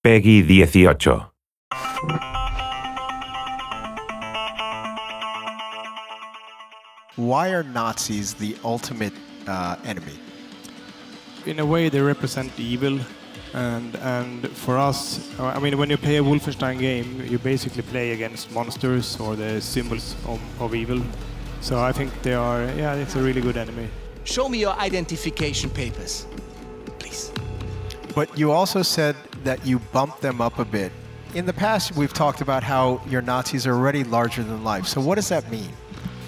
Peggy 18. Why are Nazis the ultimate enemy? In a way, they represent evil, and for us, I mean, when you play a Wolfenstein game, you basically play against monsters or the symbols of evil. So I think they are, yeah, it's a really good enemy. Show me your identification papers, please. But you also said that you bumped them up a bit. In the past, we've talked about how your Nazis are already larger than life. So what does that mean?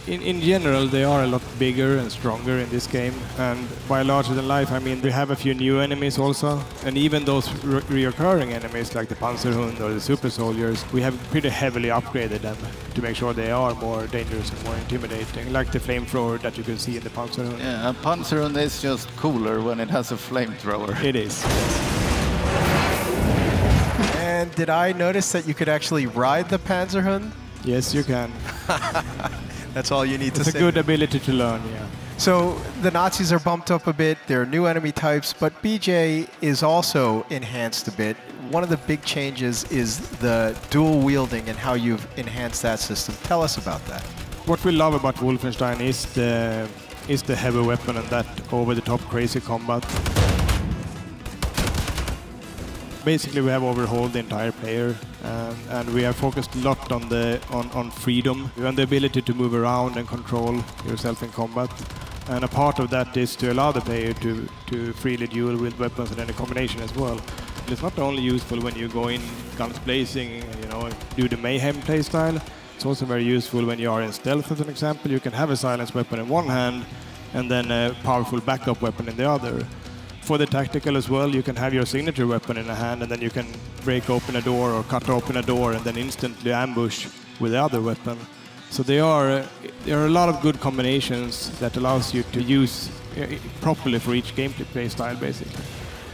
In general, they are a lot bigger and stronger in this game, and by larger than life, I mean we have a few new enemies also, and even those reoccurring enemies like the Panzerhund or the super soldiers, we have pretty heavily upgraded them to make sure they are more dangerous and more intimidating, like the flamethrower that you can see in the Panzerhund. Yeah, a Panzerhund is just cooler when it has a flamethrower. It is. And did I notice that you could actually ride the Panzerhund? Yes, you can. That's all you need to say. It's a good ability to learn, yeah. So the Nazis are bumped up a bit, there are new enemy types, but BJ is also enhanced a bit. One of the big changes is the dual wielding and how you've enhanced that system. Tell us about that. What we love about Wolfenstein is the heavy weapon and that over-the-top crazy combat. Basically, we have overhauled the entire player, and we have focused a lot on freedom and the ability to move around and control yourself in combat. And a part of that is to allow the player to freely duel with weapons and any combination as well. It's not only useful when you go in guns blazing, you know, do the mayhem playstyle. It's also very useful when you are in stealth, as an example. You can have a silence weapon in one hand and then a powerful backup weapon in the other. For the tactical as well, you can have your signature weapon in a hand and then you can break open a door or cut open a door and then instantly ambush with the other weapon. So there are a lot of good combinations that allows you to use properly for each gameplay style, basically.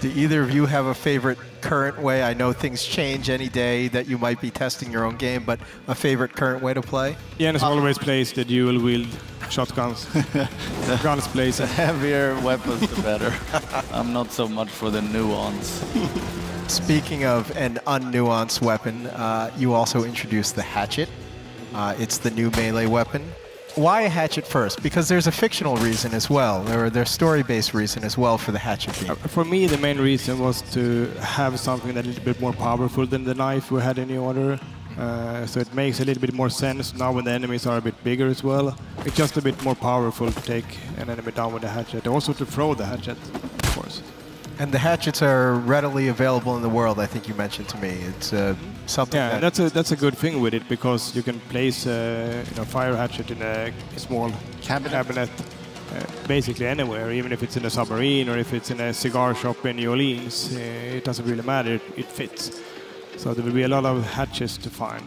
Do either of you have a favorite current way? I know things change any day that you might be testing your own game, but a favorite current way to play? Jens always plays the dual-wield shotguns. Guns plays. The heavier weapons, the better. I'm not so much for the nuance. Speaking of an unnuanced weapon, you also introduced the hatchet. It's the new melee weapon. Why a hatchet first? Because there's a fictional reason as well, or there's a story-based reason as well for the hatchet being. For me, the main reason was to have something that's a little bit more powerful than the knife we had in the order. So it makes a little bit more sense now when the enemies are a bit bigger as well. It's just a bit more powerful to take an enemy down with the hatchet. Also to throw the hatchet, of course. And the hatchets are readily available in the world, I think you mentioned to me. It's something that's a good thing with it, because you can place fire hatchet in a small cabinet basically anywhere, even if it's in a submarine or if it's in a cigar shop in New Orleans. It doesn't really matter, it fits. So there will be a lot of hatches to find.